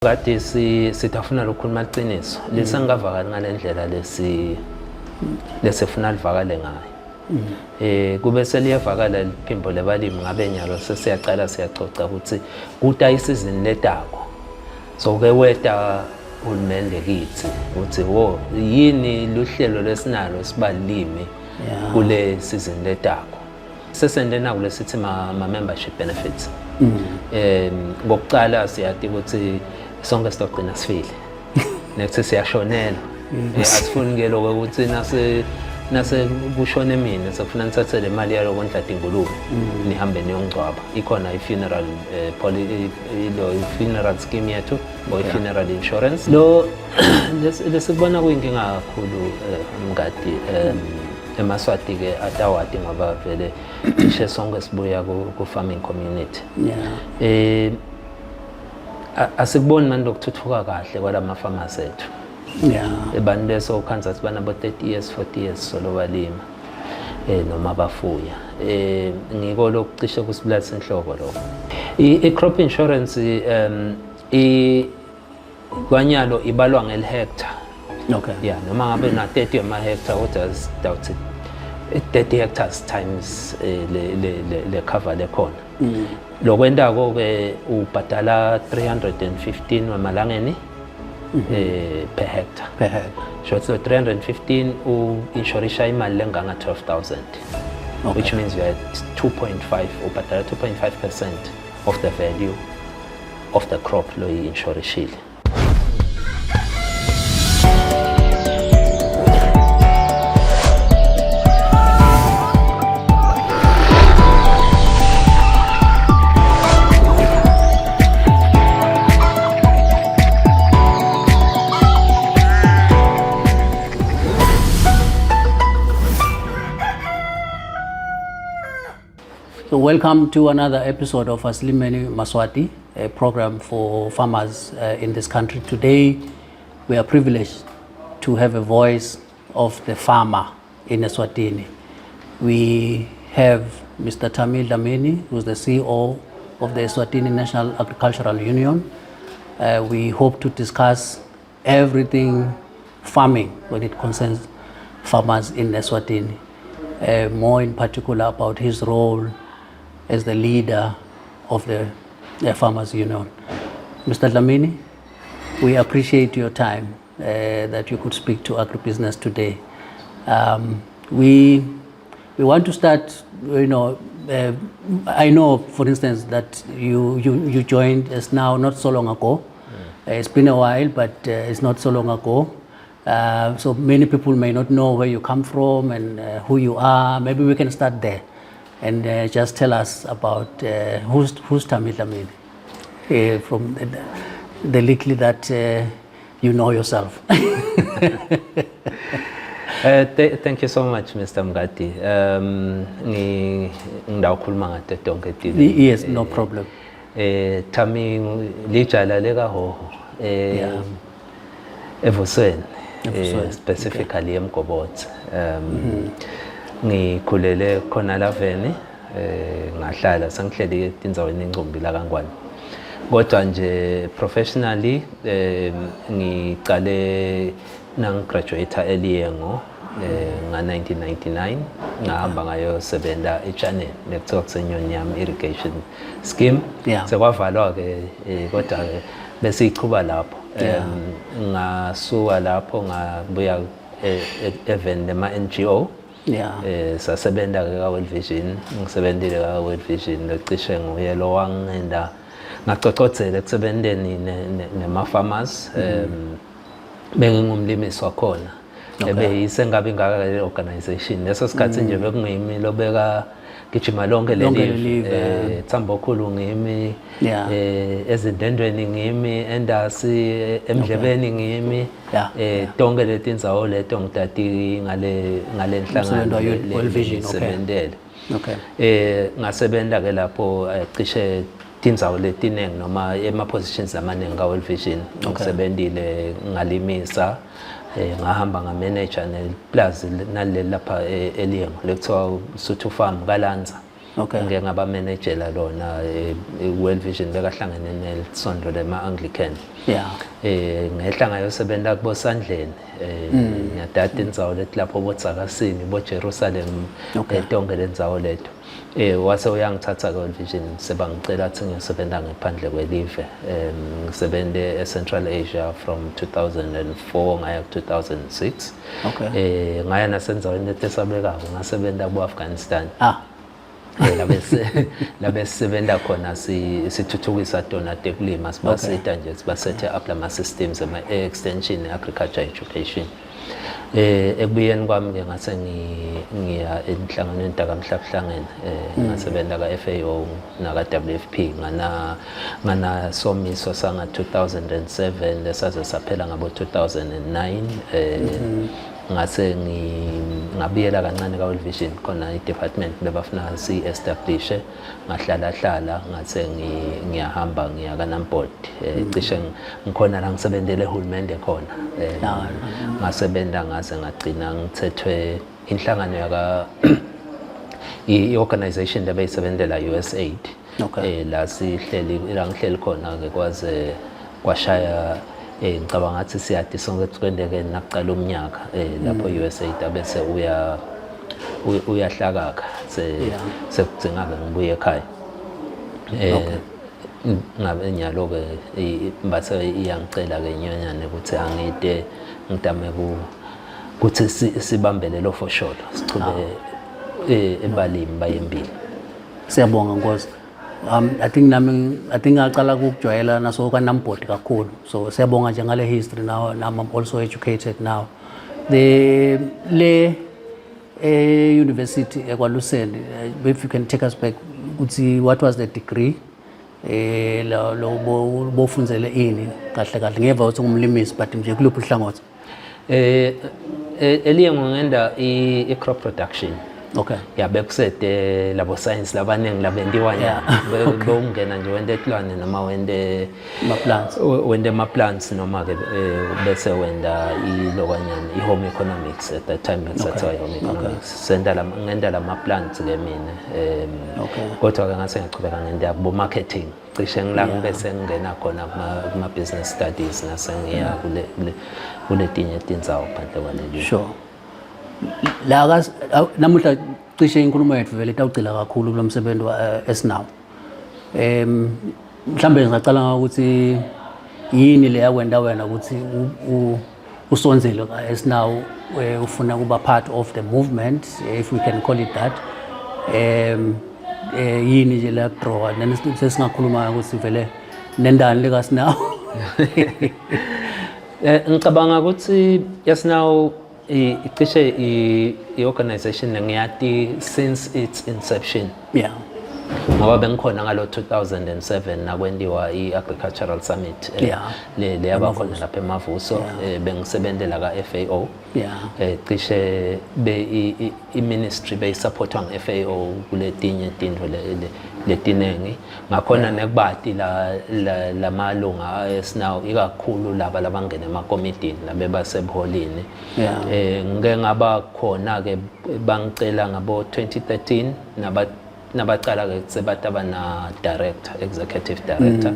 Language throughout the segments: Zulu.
Kade sithafuna lokukhuluma iqiniso lesangavakali ngalendlela lesifuna livakale ngayo. Kube seliyavakala liphimbo lebalimi ngabe nyalo sesiyaqala siyacoca ukuthi kuta isizini letako. So ke weta ulmende kithi uthi wo yini luhlelo lesinalo sibalimi kule season letako. Sesendena kule sithi ma membership benefits. Ngokuqala siyathi ukuthi sonke sizogcina sifile. Nethi siyashonela. Asifuni ke lokho ukuthi nase kushone mina sekufuna nithathe le mali yalo konhlati ingulube nihambe niyongcwaba. Ikhona i-funeral funeral scheme yethu or funeral insurance. Lo lesikubona kuyinkinga kakhulu Mngadi eMaswati ke atawati ngoba vele ishe sonke sibuya ku farming community. Asikuboni manje ukuthuthuka kahle kwalama farmers ethu. Abantu leso khanza sibana bo 30 years 40 years solo balima noma bafuya. Ngiko lokucishe kusibulala inhloko lokho. I-crop insurance kwanyalo ibalwa ngelhectare. Okay. Yeah, noma ngabe na 30 ama hectare kodwa doubt 30 hectares times le cover lekhona. Lokwendako ke ubhadala 315 wamalangeni per hectare. Per hectare. So 315 u-insurisha imali lenganga 12,000. Okay. Which means you are at 2.5 ubhadala 2.5% of the value of the crop lo i-insurishile. So welcome to another episode of Asilimeni Maswati, a program for farmers in this country. Today, we are privileged to have a voice of the farmer in Eswatini. We have Mr. Tamil Dlamini, who is the CEO of the Eswatini National Agricultural Union. We hope to discuss everything farming when it concerns farmers in Eswatini, more in particular about his role as the leader of the Farmers Union. Mr. Dlamini, we appreciate your time that you could speak to Agribusiness today. We want to start, I know, for instance, that you joined us now not so long ago. It's been a while, but it's not so long ago. So many people may not know where you come from and who you are. Maybe we can start there. And just tell us about who's Tamil Dlamini, from the little that you know yourself. Thank you so much, Mr. Mngadi. Yes, no problem. Tami lijala lega ho evusweni, specifically eMgobodzi. Ngikhulele khona laveni ngahlala sengihleli etindzaweni eNgcumbi la kaNgwane. Kodwa nje professionally ngiqale nangigraduate eLiyengo nga 1999 ngahamba ngayosebenza eChannel nekuthiwa kusenyoni yami irrigation scheme. Sekwavalwa ke kodwa bese iqhuba lapho. Ngasuka lapho ngabuya even lema NGO. Sasebenza ke ka World Vision, ngisebenzile ka World Vision locishe nguye lo wangenda ngacocodzela ekusebenzeni nema farmers bengingumlimisi wakhona. Sengabe ngaka le organization leso sikhathi nje bekungimi lobeka gijima lonke leli Tsambo khulu ngimi ezindendweni ngimi endasi emdlebeni ngimi tonke letindzawo leto ngitati ngale nhlangano World Vision. Ngasebenza ke lapho cishe tindzawo letinengi noma ema positions amaningi ka World Vision. Ngisebenzile ngalimisa ngahamba ngamanager neplaza naleli lapha eLiyengo lekuthiwa Suthu Farm kaLanza. Okay. ngeke ngabamanagela lona World Vision bekahlangene nelisondlo lema-Anglican. Yeah. Ngehla ngayosebenza kubo Sandleni ngiyadada indzawo leti lapho boTsakasini boJerusalem tonke lendzawo leto. Wase uyangithatha World Vision sebangicela ukuthi ngiyosebenza ngaphandle kwelive. Ngisebenze eCentral Asia from 2004 ngaya ku-2006. Okay. Ngaya nasendzaweni leti esabekako ngasebenza ku-Afghanistan. Labe sisebenza khona sithuthukisa tona tekulima sibasita nje sibasethe up lama systems extension agriculture education. Ekubuyeni kwami ke ngase ngiya enhlanganweni takamhlabuhlangene ngasebenza ka FAO naka WFP ngana somiso sanga 2007 lesaze saphela ngabo 2009 ngase ngabiyela kancane ka World Vision khona i-department lebafuna si-establish ngahlala ngase ngiyahamba ngiya kaNamport cishe ngikhona la ngisebenzele uhulumende khona ngasebenza ngase ngagcina ngithethwe inhlangano yaka i-organization lebeyisebenzela USAID. La ngihleli khona ke kwaze kwashaya ngicabanga ngathi siyade sonke sikwendeke nakuqala umnyaka lapho USAID abese uyahlakaka sekudzinga ke ngibuye ekhaya. Ngabe nyalo ke base iyangicela ke inyonyane ukuthi angide ngidame ukuthi sibambele lo fosholo sichube ebalimi bayembili. Siyabonga Nkosi. I think ngaqala ukujwayela naso kaNamport kakhulu. So siyabonga nje ngale history now I'm also educated now. The university eKwaLuseni, if you can take us back, what was the degree? Lo bofunzele ini kahle ngeva ukuthi ngumlimisi but nje kuluphi uhlangothi? Eliye ngenda i-crop production. Okay. Bekusete labo science labaningi labendiwanyana bengena nje wende etlwane noma wende ma-plants noma ke bese wenda ilokwanyana i-home economics at that time bekusathiwa i-home economics ngenda lama-plants ke mina kodwa ke ngase ngachubeka ngenda bo-marketing cishe ngilanga bese ngingena khona kuma-business studies nase ngiya kuletinye tindzawo phandle kwaleli. Sure. La namuhla cishe inkulumo yethu vele tawucila kakhulu kulo msebenzi wa-SNOW. Mhlambe ngicela ukuthi yini le yakwenda wena ukuthi usonzele ka-SNOW ufuna kuba part of the movement, if we can call it that. Yini nje la draw then sesingakhuluma ukuthi vele nendani lika-SNOW. Ngicabanga ukuthi SNOW icishe i-organization ngiyati since its inception. Yeah. Ngoba bengikhona ngalo 2007 nakwendiwa i-agricultural summit le yabakhona lapha eMavuso bengisebenzela ka FAO. Cishe i-ministry beyisupportwa nge-FAO kuletinye tindlu letinengi ngakhona nekubati lamalunga eSNOW ikakhulu laba labangena emakomitini labebasebuholini. Ngeke ngaba khona ke bangicela ngabo 2013 nabacala ke sebataba na executive director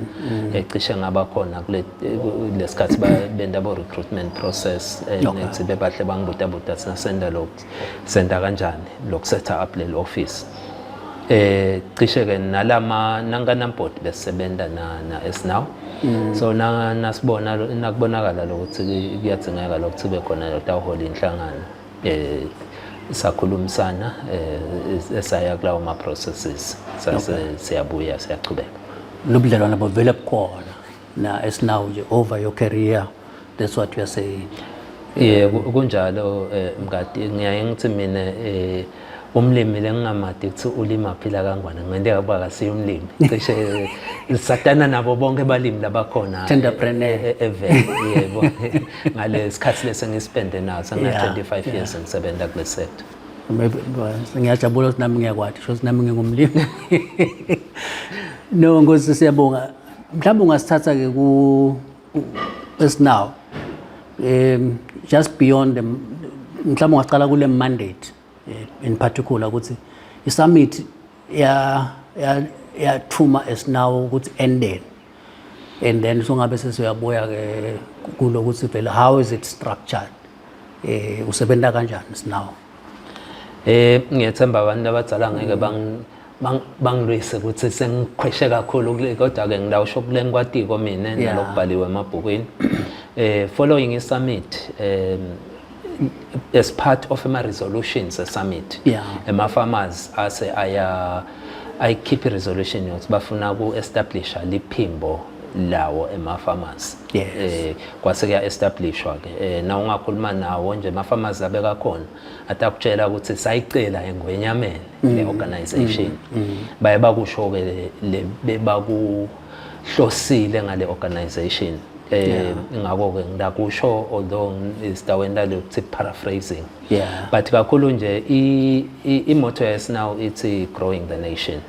cishe ngaba khona kulesikhathi benda bo recruitment process nethi bebahle bangibuta senda kanjani lokusetha up le office. Cishe ke nalama nangaNamport besebenza na SNOW. So nasibona nakubonakala ukuthi kuyadzingeka lokuthi be khona lotawuhola inhlangano sakhulumisana esaya kulawo ma processes siyabuya siyachubeka. Lobudlelwano bovele bukhona na SNOW nje over your career, that's what you are saying? Kunjalo mngadi ngiyaye ngithi mina umlimi lengingamadi kuthi ulima phila kangwana ngende kuba kasiyo umlimi cishe satana nabo bonke balimi labakhona entrepreneur yebo ngale sikhathi lese ngispende naso nga 25 years ngisebenza kule sector. Ngiyajabula ukuthi nami ngiyakwathi shothi nami ngingumlimi. No Nkosi siyabonga. Mhlawumbe ungasithatha ke ku SNOW just beyond the mhlawumbe ungaqala kule mandate in particular ukuthi i-summit yathuma esinawo ukuthi ended, and then so ngabe sesiyabuya ke kulokuthi vele how is it structured, usebenza kanjani sinawo. Ngiyethemba abantu abadala ngeke bangilwise ukuthi sengikhweshe kakhulu, kodwa ke ngidawusho kule ngikwatiko mina nalokubhaliwe emabhukwini. Following a summit, as part of my resolutions a summit, my farmers ase I keep a resolution yokuthi bafuna ku-establisha liphimbo lawo ema-farmers. Kwase kuya-establishwa ke na ungakhuluma nawo nje ama-farmers abeka khona atakutshela ukuthi sayicela eNgwenyameni le organization baye bakusho-ke bebakuhlosile ngale organization. Ingako-ke ngidakusho although isitawenda lokuthi paraphrasing, but kakhulu nje imoto yesinawo ithi growing the nation.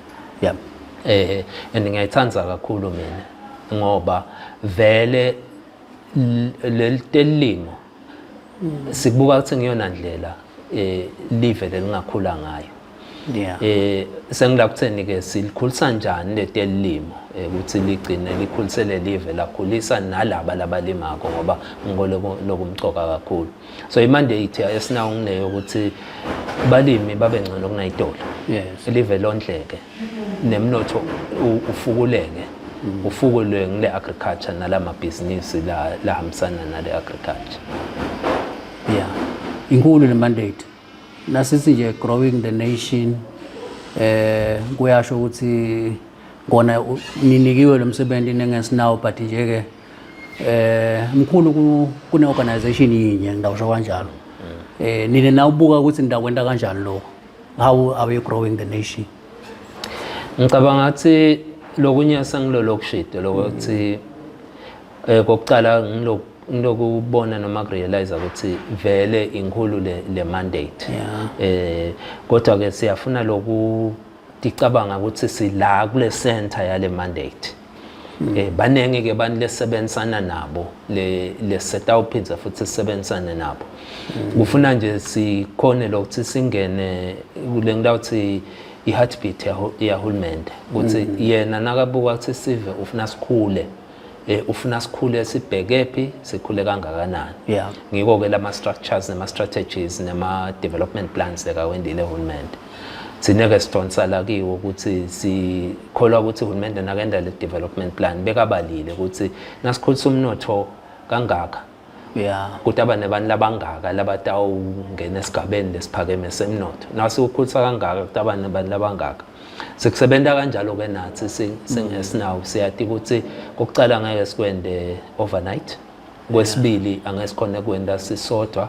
And ngiyayithanda kakhulu mina ngoba vele lelimo sikubuka ukuthi ngiyona ndlela live lelingakhula ngayo. Sengila kutheni ke silikhulisa kanjani letelimo ukuthi ligcine likhulisele live lakhulisa nalaba labalimako ngoba ngokulomcoka kakhulu. So imandate esinawo ngileyo ukuthi balimi babe ngcono kunayitolo. Live londleke nemnotho ufukuleke. Ufukule ngile agriculture nalama business la hamsana nale agriculture. Inkulu le mandate. Nasithi nje growing the nation, kuyasho ukuthi ngona ninikiwe lo msebenzi nengesinawo, but nje ke mkhulu kune organization yinye ngawusho kanjalo. Nine nawubuka ukuthi ndakwenda kanjani lo, how are you growing the nation? Ngicabanga ukuthi lokunye sangilolokushide lokuthi kokuqala ngilokubona noma realize ukuthi vele inkulu le mandate. Kodwa ke siyafuna ticabanga ukuthi sila kule center yale mandate. Banenge ke bantu lesebenzisana nabo le seta uphinza futhi sisebenzisane nabo. Kufuna nje sikhone lokuthi singene kule ngilawuthi i-heartbeat yahulumende ukuthi yena nakabuka ukuthi sive ufuna sikhule. Ufuna sikhule sibhekephi sikhule kangakanani. Ngiko ke lama structures nema strategies nema development plans lekawendile uhulumende. Sineke sidonsala kiwo ukuthi sikholwa ukuthi uhulumende nakenda le development plan bekabalile ukuthi nasikhulisa umnotho kangaka. Kuthi abantu labangaka labatawungena esigabeni lesiphakeme semnotho. Nasi ukhulisa kangaka kuthi abantu labangaka. Sikusebenta kanjalo ke nathi singesinawo siyathi ukuthi kokucala ngeke sikwende overnight. Kwesibili angeke sikhone kwenda sisodwa.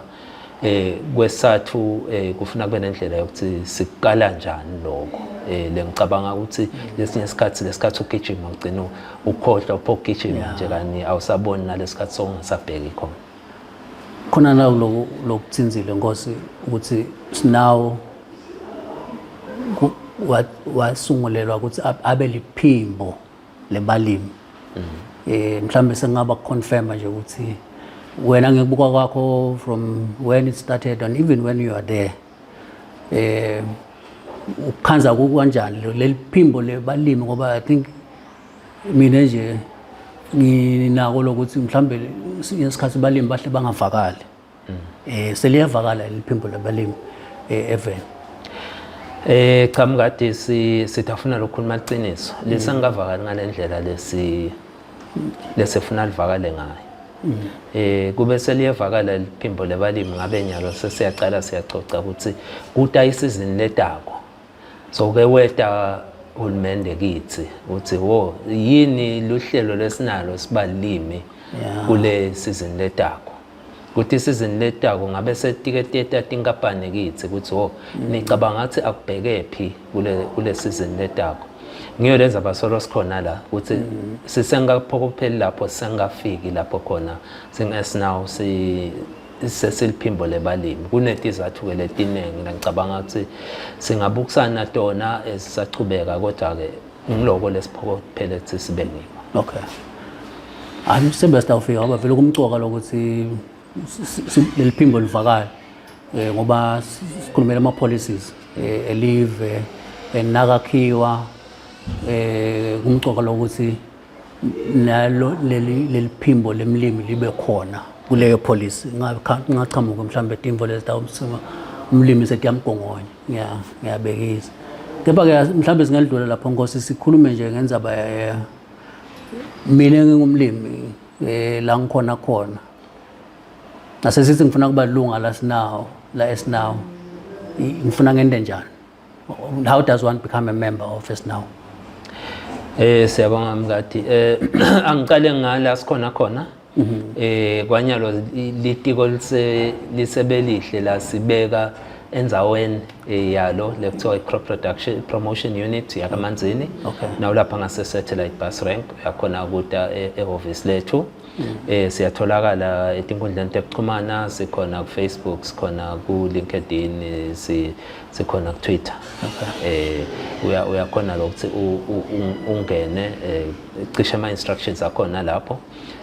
Kwesathu kufuna kube nendlela yokuthi siqala njani lokho. Lengicabanga ukuthi lesinye lesikhathi ugijima ugcina ukhohlwa ukugijima nje kani awusaboni nalesikhathi songasabheki khona. Khona nawo lokuthinzile Nkosi ukuthi sinawo wasungulelwa ukuthi abe liphimbo lebalimi. Mhlambe sengaba confirm nje ukuthi wena ngikubuka kwakho from when it started and even when you are there, ukhanza kanjani leliphimbo lebalimi ngoba I think mina nje nginako lokuthi mhlambe isikhathi balimi bahle bangavakali. Seliyavakala leliphimbo lebalimi even. Cha mngadi sithafuna lokukhuluma iqiniso. Lesingavakali ngalendlela lesifuna livakale ngayo. Kube seliyevakala liphimbo lebalimi ngabe nyalo sesiyaqala siyacoca ukuthi kuta isizini letako. So ke weta uhulumende kithi uthi wo yini luhlelo lesinalo sibalimi kule season letako. Kuthi isizini letako ngabe setiketeta tinkampani kithi ukuthi wo nicabanga ngathi akubhekephi kule season letako. Ngiyo lenza basolo sikhona la ukuthi sisengaphokopheli lapho sengafiki lapho khona singesinawo sesiliphimbo lebalimi. Kunetizathu ke letiningi ngicabanga ukuthi singabukisana tona esisachubeka kodwa ke ngiloko lesiphokophele ukuthi sibekile. Okay. Sembe stawufika ngoba vele kumcoka lokuthi leliphimbo livakala ngoba sikhulumela ama policies elive nakakhiwa kumcoka lokuthi nalo leli phimbo lemlimi libe khona kuleyo policy ngaqhamuka mhlambe timvo lezitawumsima umlimi sethi yamgongonya ngiyabekisa kepha-ke mhlawumbe singalidlula lapho Nkosi sikhulume nje ngenzaba mina ngingumlimi la ngikhona khona nasesithi ngifuna kuba lunga la Esnaw ngifuna ngende njani. How does one become a member of Esnaw? Siyabonga mngadi. Angiqale ngala sikhona khona. Kwanyalo litiko lisebelihle la sibeka enzaweni yalo lekuthiwa crop production promotion unit yakamanzini. Naw lapha ngase satellite bus rank yakhona ukuta eoffice lethu. Siyatholakala etinkundleni zokuxhumana, sikhona ku Facebook, sikhona ku LinkedIn, sikhona ku Twitter. Uyakhona lokuthi ungene cishe ama instructions akhona lapho.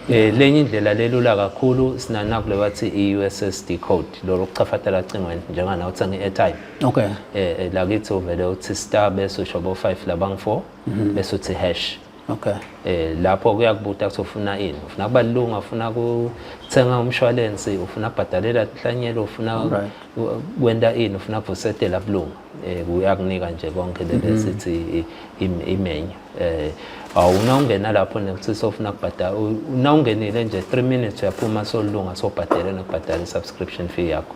Lenye indlela lelula kakhulu sinanakule bathi iUSSD code lo lokuchafatela cingweni njengana uthenga iairtime. La kithi uvele uthi star bese usho bo 5 labang 4 bese uthi hash. Lapho kuyakubuta ukuthi ufuna ini, ufuna kuba lunga, ufuna kuthenga umshwalensi, ufuna kubhadalela inhlanyelo, ufuna kwenda ini, ufuna kuvusetela bulunga. Kuyakunika nje konke lesithi imenyu. Awunawungena lapho nekuthi sofuna kubhadala, unawungenile nje 3 minutes uyaphuma solunga sobhadela nokubhadala i-subscription fee yakho.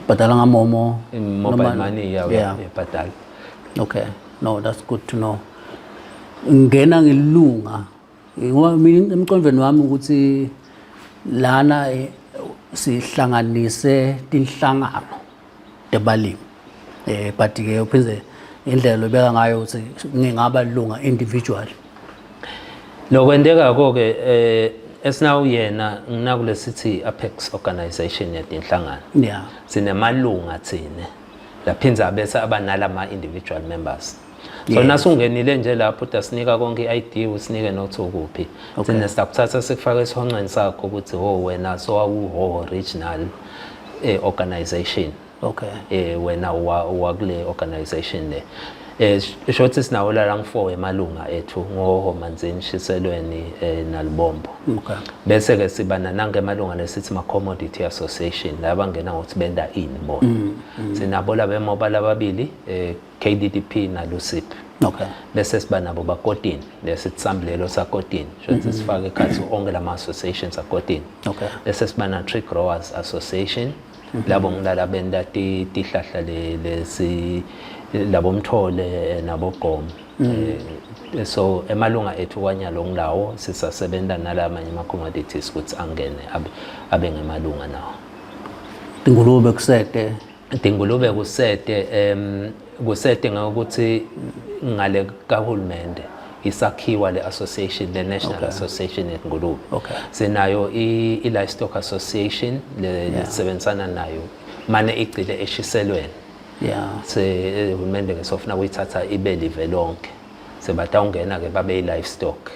Bhadala ngamomo, mobile money yabhadala. No, that's good to know. Ngena ngilunga ngoba mina emqondweni wami ukuthi lana sihlanganise tinhlangano debalimi but ke uphinde indlela lobeka ngayo ukuthi ngingaba lunga individual lokwendeka ke Esnaw yena nginakule sithi Apex organization yatinhlangano sinemalunga thina laphinza bese abanala ama individual members. So nasungenile nje lapho utasinika konke iID usinike nokuthi ukuphi. Sine sakuthatha sikufaka esihonqeni sakho ukuthi wena so regional organization. Wena wakule organization le. Shothi sinawo la ngu4 emalunga ethu ngoHomanzini, Shiselweni naLibombo. Bese ke sibana nange emalunga lesithi ma commodity association laba ngena ngokuthi benda ini bona. Sinabo la bemobile ababili KDDP na Lusip. Bese siba nabo bakotini lesitsamblelo sakotini shothi sifake ikhathi onke lama associations akotini. Bese siba na Tree Growers Association labo ngilala benda tihlahla lesi labo mthole nabo gqom. So emalunga ethu kwanyalo ngilawo sisasebenza nalamanye ama commodities ukuthi angene abe ngemalunga nawo. Tingulube kusete kusete ngokuthi ngale kahulumende isakhiwa le association, the National Association yeTingulube. Sinayo i-Livestock Association lesebenzisana nayo mane igcile eShiselweni. Uhulumende ke sofuna kuyithatha ibe live lonke sebata ungena ke babe i-livestock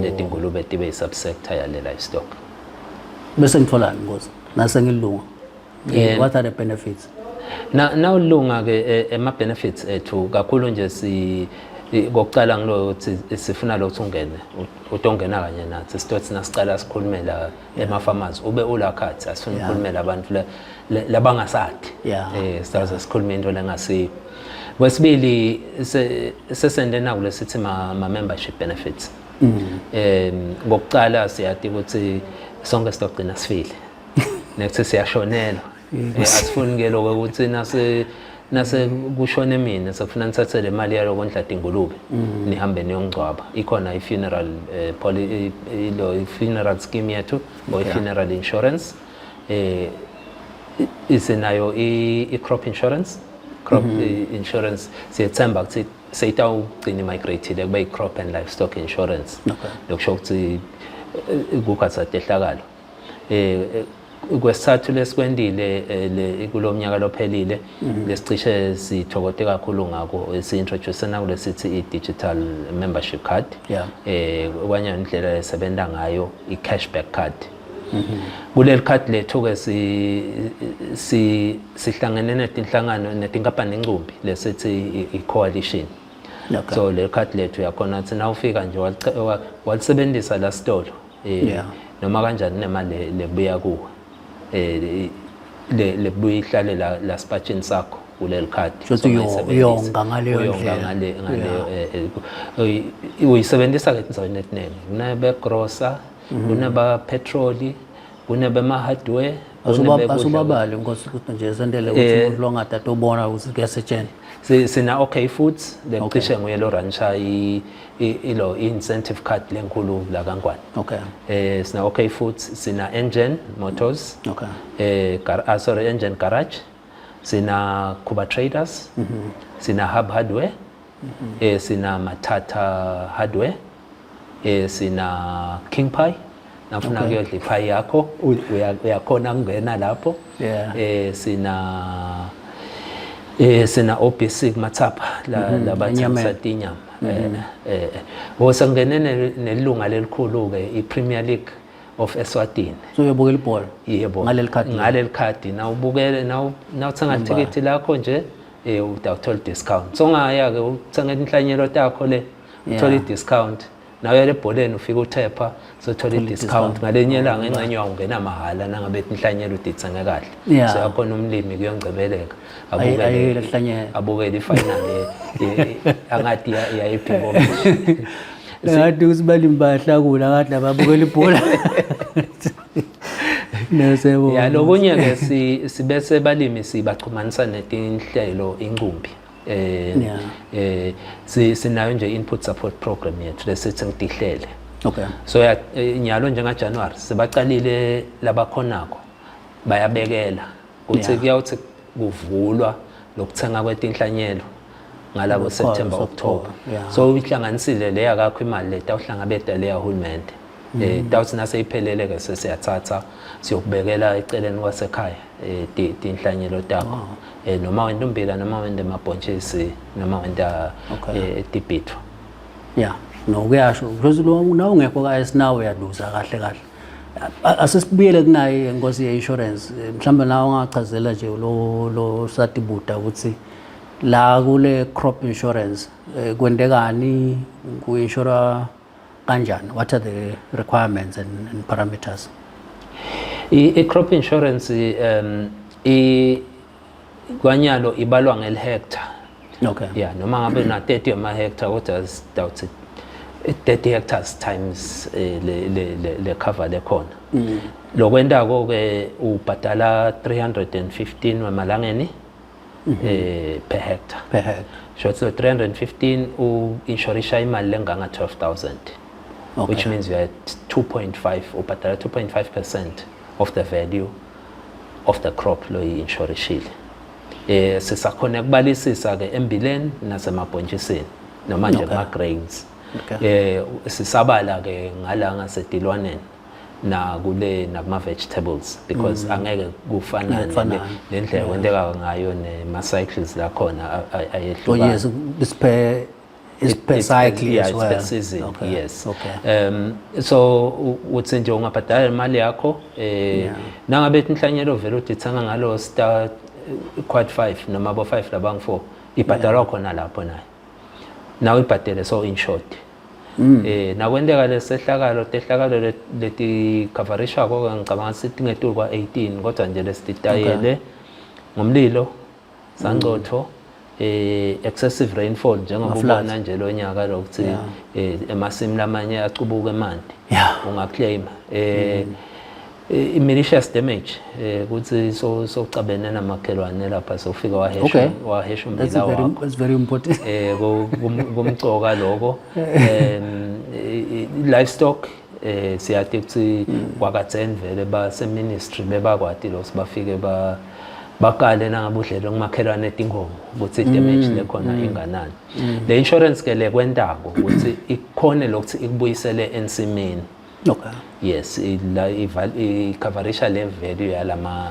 leTingulube tibe i-subsector yale livestock. Bese ngitholani Nkosi nase ngilunga. What are the benefits? Na ulunga ke ema benefits ethu kakhulu nje kokuqala ngilo ukuthi sifuna lo ungene utongena kanye nathi sithi nasicala sikhulume la ema farmers ube ulakhathi asifuna ukukhulumela abantu labangasathi sizaze sikhulume into lengasi. Kwesibili sesendena kule sithi ma membership benefits. Ngokuqala siyathi ukuthi sonke sitogcina sifile nekuthi siyashonela asifuni ngelo ukuthi nase kushone mina sefuna nithathe le mali yalo kondla Tingulube nihambe niyongcwaba ikhona i-funeral funeral scheme yethu or funeral insurance isinayo i-crop insurance insurance siyethemba ukuthi seyitawugcina migrated kube i-crop and livestock insurance lokusho ukuthi kukhathatehlakalo kwesithathu lesikwendile kulomnyaka lophelile lesicishe sithokote kakhulu ngako si-introduce na kule sithi i-digital membership card kwanye indlela esebenta ngayo i-cashback card kuleli khadi lethu ke sihlangene netinhlangano netinkampani encumbi lesithi i-coalition. So le khadi lethu yakhona ukuthi nawufika nje walisebenzisa la sitolo noma kanjani nemali lebuya kuwe lebuya ihlale la spatchini sakho kuleli khadi uyonga ngaleyo uyisebenzisa ke endaweni eziningi kunebe grocer kuneba petroli kunebe ma hardware asubabali ngosi ukuthi nje sendele ukuthi umuntu longada tobona ukuthi kuyasetshenziswa sina okay foods lecishe nguye lo rancha ilo incentive card lenkulu la kaNgwane. Sina okay foods, sina engine motors, sorry, engine garage, sina Kuba Traders, sina Hub Hardware, sina Matata Hardware, sina King Pie. Nafuna kuyodla ipie yakho uyakhona kungena lapho. Sina OPC Matsapa la bathengisa inyama. Wosangene nelunga lelikhulu ke iPremier League of Eswatini. So uyabukela ibhola? Yebo. Ngaleli khadi nawubukele nawuthenga ticket lakho nje utawuthola discount. So ngaya ke uthenga inhlanyelo takho le uthola discount. Nawe lebholeni ufika uthepha sothola discount ngalenye ilanga engcenye ungena mahala nangabe inhlanyelo uditsenga kahle. So yakhona umlimi kuyongcebeleka abukele ifinal angathi yayiphiko. Ngathi usibali impahla kula ngathi ababukela ibhola. Nesebo. Ya lokunye ke sibese balimi sibachumanisa netinhlelo incumbi. Sinayo nje input support program yethu lesithi ngitihlele. So nyalo njenga January sibaqalile labakhonako bayabekela ukuthi kuyawuthi kuvulwa lokuthenga kwetinhlanyelo ngalabo September October. So ihlanganisile leya kakho imali leta uhlangabeta leya hulumende. Tawuthi naseyiphelele ke sesiyathatha siyokubekela eceleni kwasekhaya tinhlanyelo takho. Noma wenda umbila noma wenda amabhontshisi noma wenda etibhitho. No kuyasho because lo na ungekho ka esinawe uyaduza kahle asisibuyele kunaye inkosi ye insurance mhlambe nawe ungachazela nje lo satibuta ukuthi la kule crop insurance kwendekani ku insure kanjani, what are the requirements and parameters? I-crop insurance kwanyalo ibalwa ngel-hectare. Noma ngabe na 30 ama-hectare kodwa sidawuthi 30 hectares times le cover lekhona. Lokwendako ke ubhadala 315 wamalangeni per hectare. So 315 u-insurisha imali lenganga 12,000. Which means you are at 2.5 ubhadala 2.5% of the value of the crop lo i-insurishile. Sisakhona ukubalisisa ke embileni nasemabhontshisini noma nje ama-grains. Sisabala ke ngala ngasedilwaneni na kule nakuma-vegetables because angeke kufana nendlela kwenteka ngayo nema-cycles lakhona ayehlukana. Yes, it's per cycle as well. Per season, yes. So uthi nje ungabhadala imali yakho nangabe inhlanyelo vele udithenga ngalo star quite 5 noma abo 5 labang 4 ibhadala khona lapho nayo. Nawe ibhadele so in short. Nakwendeka lesehlakalo tehlakalo leti coverage ko ngicabanga sithi ngetulu kwa 18 kodwa nje lesitayele ngomlilo sangcotho excessive rainfall njengoba ubona nje lo nyaka lokuthi emasimini lamanye acubuka emanti ungaclaim malicious damage ukuthi socabene namakhelwane lapha sofika wahesha umbila wakho. That's very important. Kumcoka lokho livestock siyathi ukuthi kwakatheni vele base ministry bebakwati lo sibafike bakale nangabudlelo kumakhelwane etinkomo ukuthi damage lekhona inganani. Le insurance ke lekwendako ukuthi ikhone lokuthi ikubuyisele ensimini. Yes, i-coverage le value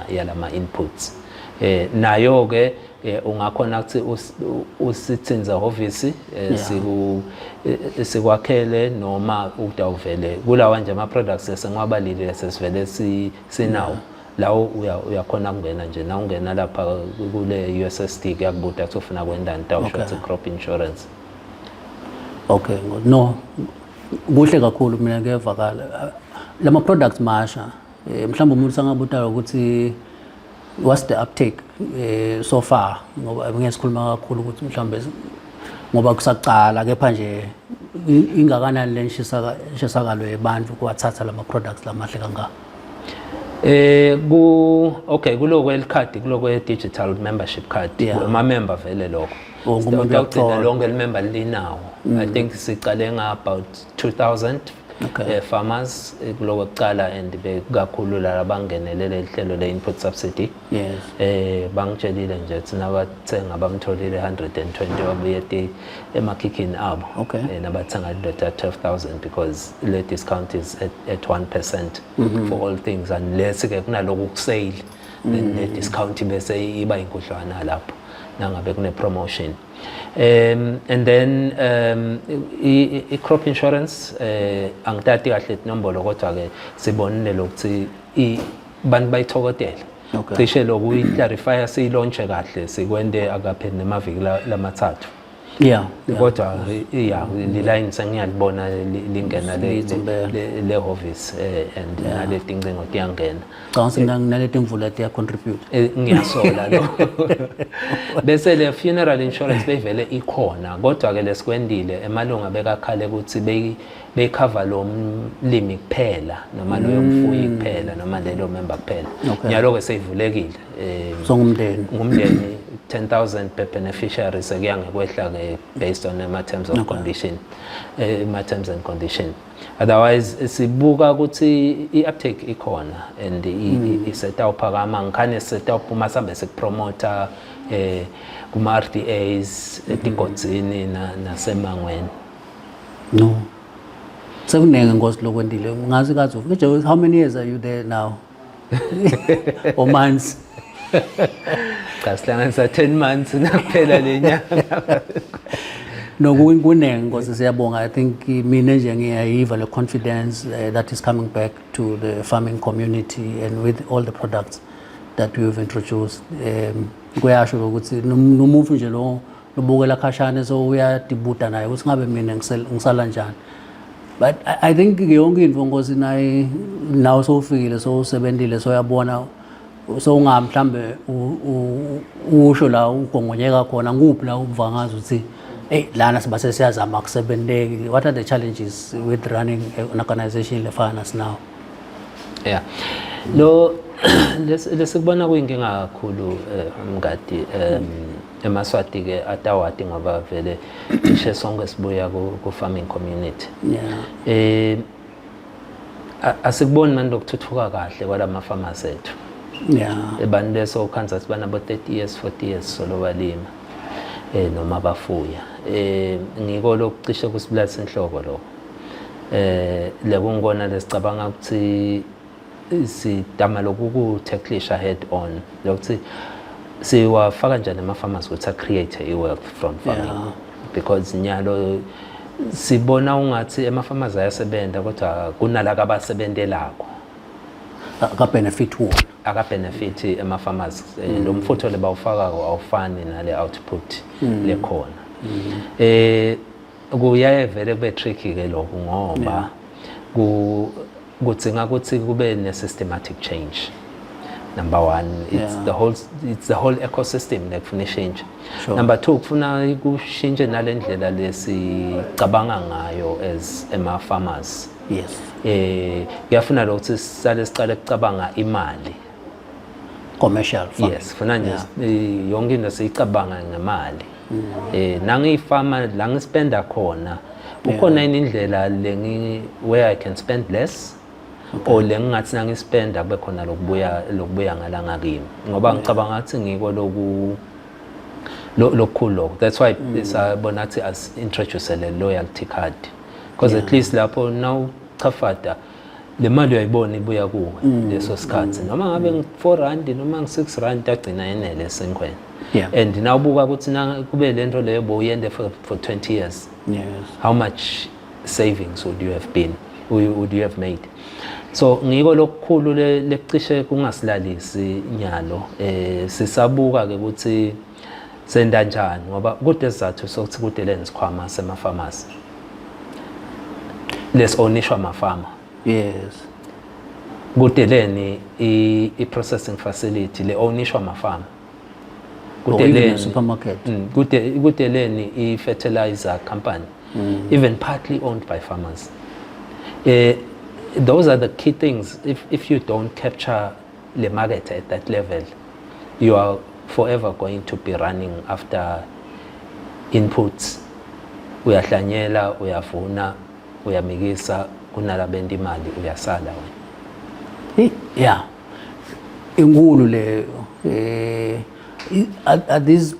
yalama inputs. Nayo ke ungakhona ukuthi usithinze office sikwakhele noma utawuvele kulawa nje ama products esengiwabalile sesivele sinawo lawo uyakhona kungena nje na ungena lapha kule USSD kuyakubuta ukuthi ufuna kwendani tawusho ukuthi crop insurance. Okay, no kuhle kakhulu mina ngiyavakala lama products masha mhlawumbe umuntu sangabuta ukuthi what's the uptake so far ngoba ngiyasikhuluma kakhulu ukuthi mhlawumbe ngoba kusaqala kepha nje ingakanani lenshisakalo yabantu kuwathatha lama products lamahle kangaka. Okay kulokwe card kulokwe digital membership card ama member vele lokho utawugcina lonke member linawo. I think siqale about 2000 farmers kulokwe kuqala and bekakhulu la bangenelele ihlelo le input subsidy. Yes. Bangitshelile nje thina bathenga abamtholile 120 wabuye emakhikini abo nabathenga lota 12,000 because the discount is at 1% for all things unless ke kunaloku kusale then the discount bese iba inkudlwana lapho nangabe kune promotion. And then I crop insurance angitati kahle inombolo kodwa ke sibonile lokuthi bantu bayithokodela. Cishe lokhu uyiclarify siyilaunch kahle sikwende akaphe nemaviki lamathathu. Kodwa line sengiyalibona lingena le office and nale tincingo tiyangena. Cha nginale timvula tiya contribute. Ngiyasola lo. Bese le funeral insurance beyivele ikhona kodwa ke lesikwendile emalunga bekakhale ukuthi becover lo mlimi kuphela noma lo yomfuyi kuphela noma lelo member kuphela. Nyalo ke seyivulekile. So ngumndeni 10,000 per beneficiary sekuyangekwehla ke based on my terms of condition my terms and condition. Otherwise sibuka ukuthi iuptake ikhona and iseta uphakama ngikhane seta uphuma sambe sekupromoter kuma RDAs etigodzini nasemangweni. No. Sekunenge ngosi lokwendile ngazi kathi ufike how many years are you there now? Or months? Kasihlanganisa 10 months nakuphela lenyanga. No kunenge ngosi siyabonga. I think mina nje ngiyayiva le confidence that is coming back to the farming community and with all the products that we've introduced. Kuyasho ukuthi nomufi nje lo lobukela khashane so uyadibuta naye ukuthi ngabe mina ngisala njani. But I think yonke into ngosi nayi now so ufikile so usebenzile so yabona so ungamhlambe usho la ugongonyeka khona nguphi la uvangaza ukuthi lana sibase siyazama kusebenzeki. What are the challenges with running an organization le farmers now? Lo lesikubona kuyinkinga kakhulu umngadi eMaswati ke atawati ngoba vele ishe sonke sibuya ku farming community. Asikuboni manje ukuthuthuka kahle kwalama farmers ethu. Abantu leso khanza sibana bo 30 years 40 years solo balima noma bafuya. Ngiko lokucishe kusibulala inhloko lo. Lekungona lesicabanga ukuthi sidama loku tacklisha head on lokuthi siwafaka njani ama farmers ukuthi create a wealth from farming because nyalo sibona ungathi ama farmers ayasebenza kodwa kunalaka abasebendelako aka benefit ema farmers lo mfutho le bawufaka awufani nale output lekhona. Kuyaye vele kube tricky ke lokho ngoba kudzinga ukuthi kube ne systematic change. Number one, it's the whole ecosystem lekufuna change. Number two, kufuna kushintshe nalendlela lesicabanga ngayo as ema farmers. Kuyafuna ukuthi sisale siqale ukucabanga imali. Commercial farming. Yes, kufuna nje yonke into siyicabanga ngemali. Nangifama la ngispenda khona ukhona indlela where I can spend less or lengathi nangispenda kube khona lokubuya ngala ngakimi ngoba ngicabanga ukuthi ngiko lokukhulu. That's why sabona ukuthi as introduce le loyalty card because at least lapho now chafada le mali uyayibona ibuya kuwe leso sikhathi noma ngabe ngi4 rand noma ngi6 rand agcina yenele esenkweni. Yeah. And nawubuka ukuthi kube lento leyo boyende for 20 years. Yes. How much savings would you have made? So ngiko lokukhulu lekucishe kungasilalisi nyalo sisabuka ke ukuthi senda njani ngoba kude sizathu sokuthi kudeleni sikhwama semapharmacy lesonishwa amafama. Yes. Kudeleni i-processing facility le-onishwa amafama. Kudeleni supermarket. Kudeleni i-fertilizer company, even partly owned by farmers. Those are the key things. If you don't capture the market at that level, you are forever going to be running after inputs. Uyahlanyela, uyavuna, uyamikisa, kunalabenda imali, uyasala wena. Yeah. Inkulu le are these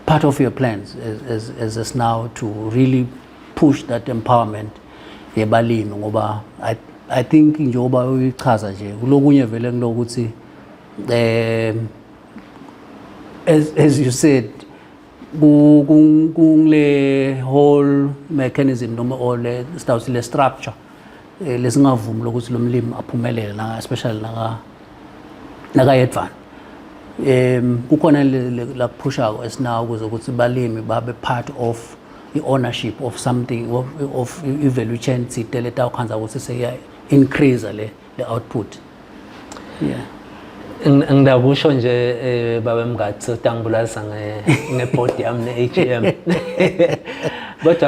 part of your plans as us now to really push that empowerment yebalimi ngoba I think njengoba uyichaza nje kulokunye vele kulokuthi as you said kule whole mechanism noma or le structure lesingavumi lokuthi lo mlimi aphumelele na especially naka advance kukhona la pushako esinawo ukuze ukuthi balimi babe part of the ownership of something of i-value chain sideleta ukhanza ukuthi seya increase le output. Yeah. Ngidakusho nje baba Mgathi utangibulasa ngeboard yami ne-AGM. But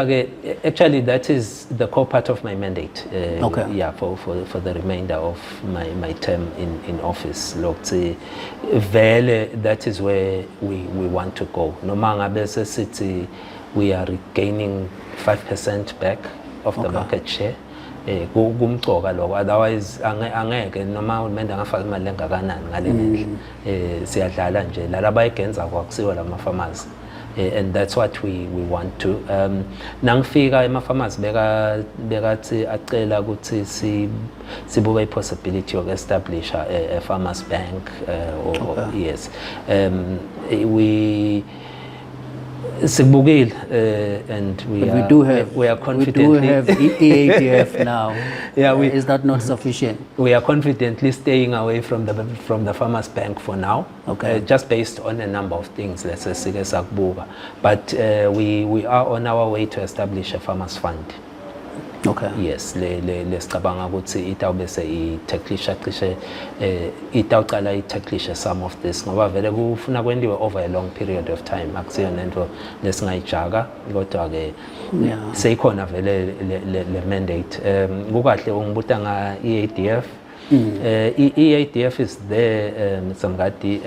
actually that is the core part of my mandate. Okay. Yeah, for the remainder of my term in office. Lokthi vele that is where we want to go. Noma ngabe sesithi we are regaining 5% back of the market share. Kumcoka lokho, otherwise angeke noma uhulumende angafaka imali engakanani ngale ndlela. Siyadlala nje la abayigenza kwakusiwa lama farmers. And that's what we want to. Nangifika ema-farmers bekathi acela ukuthi sibuke i-possibility of establish a farmers bank or yes. Sikubukile and we are confidently. We do have EADF now. Yeah, is that not sufficient? We are confidently staying away from the farmers bank for now. Okay. Just based on a number of things. Let's say but we are on our way to establish a farmers fund. Okay. Yes, lesicabanga ukuthi itawubese i-tacklisha cishe itawuqala i-tacklisha some of this ngoba vele kufuna kwendiwe over a long period of time akusiyona into lesingayijaka kodwa ke seyikhona vele le mandate. Kukahle ungibuta nga EADF. EADF is there, Mzamgadi.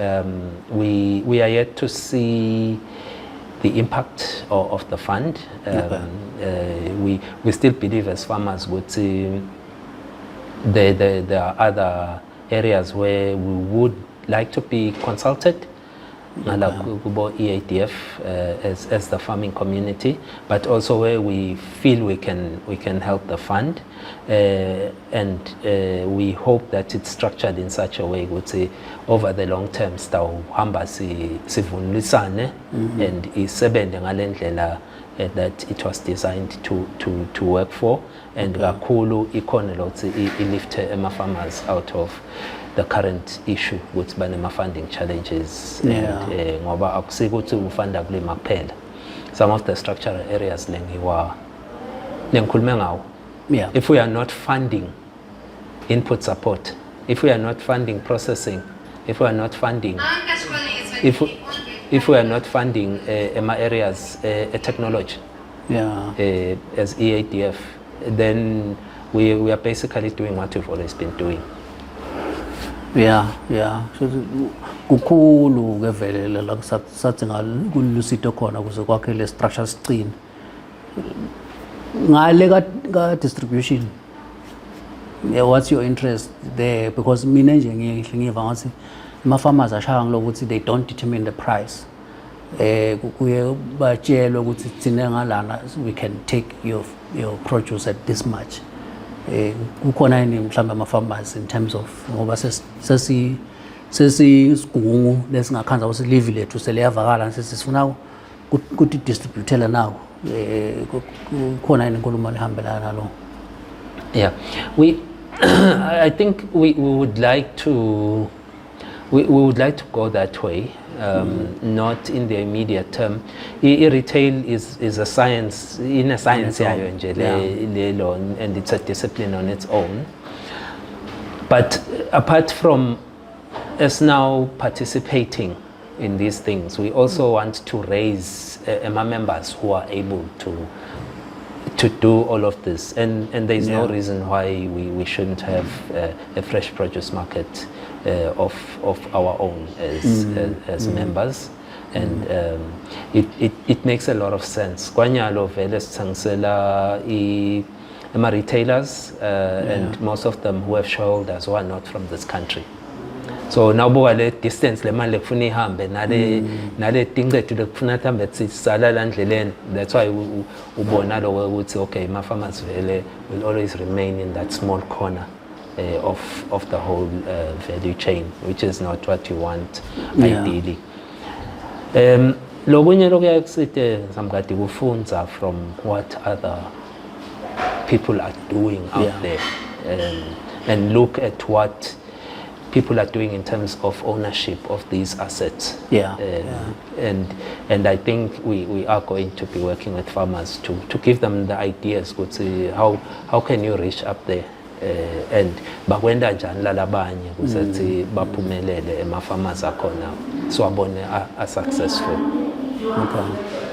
We are yet to see the impact of the fund. We still believe as farmers there are other areas where we would like to be consulted. EADF as the farming community, but also where we feel we can help the fund, and we hope that it's structured in such a way that over the long term stawuhamba sivunisane and isebende ngalendlela that it was designed to work for, and kakhulu ikhona lokuthi ilifte ema-farmers out of the current issue with banema funding challenges. And ngoba akusikuthi ufunda kulima kuphela. Some of the structural areas lengikhulume ngawo. Yeah. If we are not funding input support, if we are not funding processing, if we are not funding if we are not funding areas technology, as EADF, then we are basically doing what we've always been doing. Kukhulu ke vele la kusathi ngalusito khona kuze kwakhe le structure sicine ngale ka distribution. What's your interest there? Because mina nje ngiva ngathi ama-farmers ashaya ngilokuthi they don't determine the price. Kuye batshelwe ukuthi thina ngalana we can take your produce at this much. kukhona yini mhlawumbe ama-farmers in terms of ngoba sesigungu lesingakhanza ukuthi livi lethu seliyavakala sesifuna ukuthi distributela nawo kukhona yini inkulumo lehambelana nalo? Yeah, I think we would like to go that way, not in the immediate term. Retail is a science, in a science yayo nje le and it's a discipline on its own. But apart from us now participating in these things, we also want to raise my members who are able to do all of this, and there is no reason why we shouldn't have a fresh produce market of our own as members, and it makes a lot of sense. Kwanyalo vele sithengisela retailers and most of them who have shareholders who are not from this country. So nawubuka le distance le mali lekufuna ihambe nale tinqedu lekufuna hambe sisala la ndleleni, that's why ubona lokho ukuthi okay, ma farmers vele will always remain in that small corner of the whole value chain, which is not what you want ideally. Lokunye lokuya kusite samkati kufunza from what other people are doing out there, and look at what people are doing in terms of ownership of these assets. And I think we are going to be working with farmers to give them the ideas, how can you reach up there, and bakwenda njani lalabanye kusethi baphumelele ema-farmers akhona so abone are successful.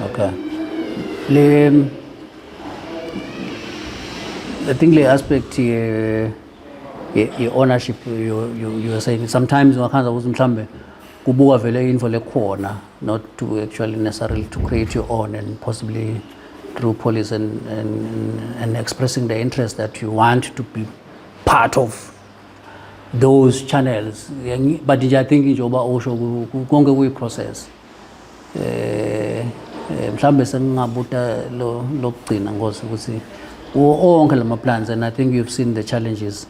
Okay. I think the aspect your ownership, you are saying sometimes ungakhanza ukuthi mhlambe kubuka vele info lekhona, not to actually necessarily to create your own, and possibly through policy and expressing the interest that you want to be part of those channels. But I think njoba osho konke kuyi process mhlambe sengabuta lokugcina ngosi ukuthi onke lama plans, and I think you've seen the challenges.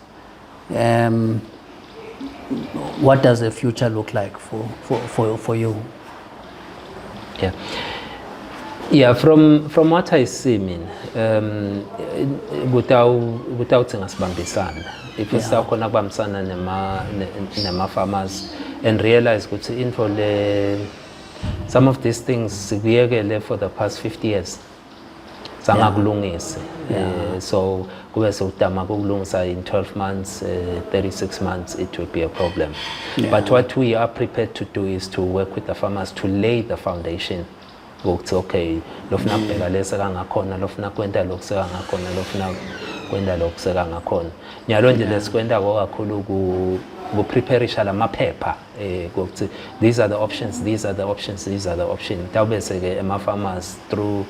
What does the future look like for you? From what I see, without ngasibambisana, if we start khona kubambisana nema farmers and realize ukuthi info le some of these things sibuyekele for the past 50 years sangakulungise, so kube sewudama ukulungisa in 12 months, 36 months, it will be a problem. But what we are prepared to do is to work with the farmers to lay the foundation. Okay, lofuna kubheka lesa kangakhona, lofuna kwenta lokuseka ngakhona, lofuna kwenta lokuseka ngakhona. Nyalo nje lesikwenta kakhulu kuprepareisha lamaphepha ukuthi these are the options, these are the options, these are the options. Tawubese ke ama-farmers through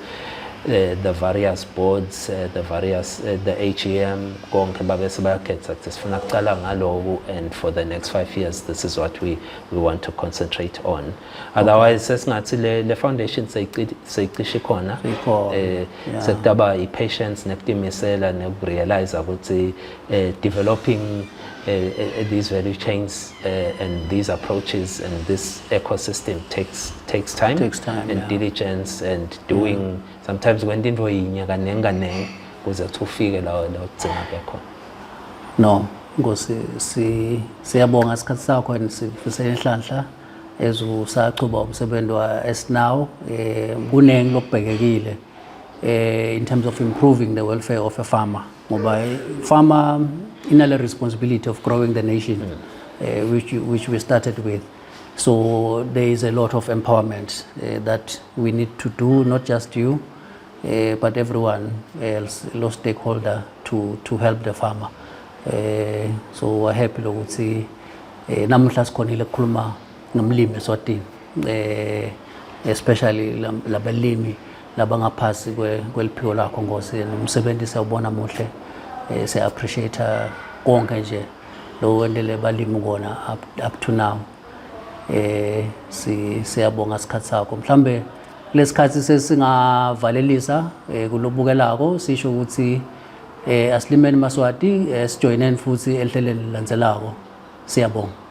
the various boards, the AGM, konke babese bayakhetha ukuthi sifuna kuqala ngaloku, and for the next 5 years this is what we want to concentrate on. Otherwise sesingathi le foundation seyicishe khona, sekutaba i-patience nekutimisela nekurealize ukuthi developing these value chains and these approaches and this ecosystem takes time and diligence and doing sometimes when into yinye kanenge kuze ufike la udzinga khona. No, ngosi siyabonga isikhathi sakho and sifisela inhlanhla ezusaqhuba umsebenzi wa S-Now kunengi lokubhekekile in terms of improving the welfare of a farmer. Ngoba farmer inale responsibility of growing the nation, which we started with. So there is a lot of empowerment that we need to do, not just you, but everyone else, no stakeholder, to help the farmer. So we're happy ukuthi namuhla sikhonile ukukhuluma nomlimi eSwatini, especially labalimi labangaphasi kweliphiwo lakho Nkosi, umsebenzi sawubona muhle, siya appreciate konke nje lo wendele balimi kona up to now. Siyabonga isikhathi sakho. Mhlambe lesikhathi sesingavalelisa kulobukelako sisho ukuthi Asilimeni Maswati sijoyineni futhi ehlelweni landelako. Siyabonga.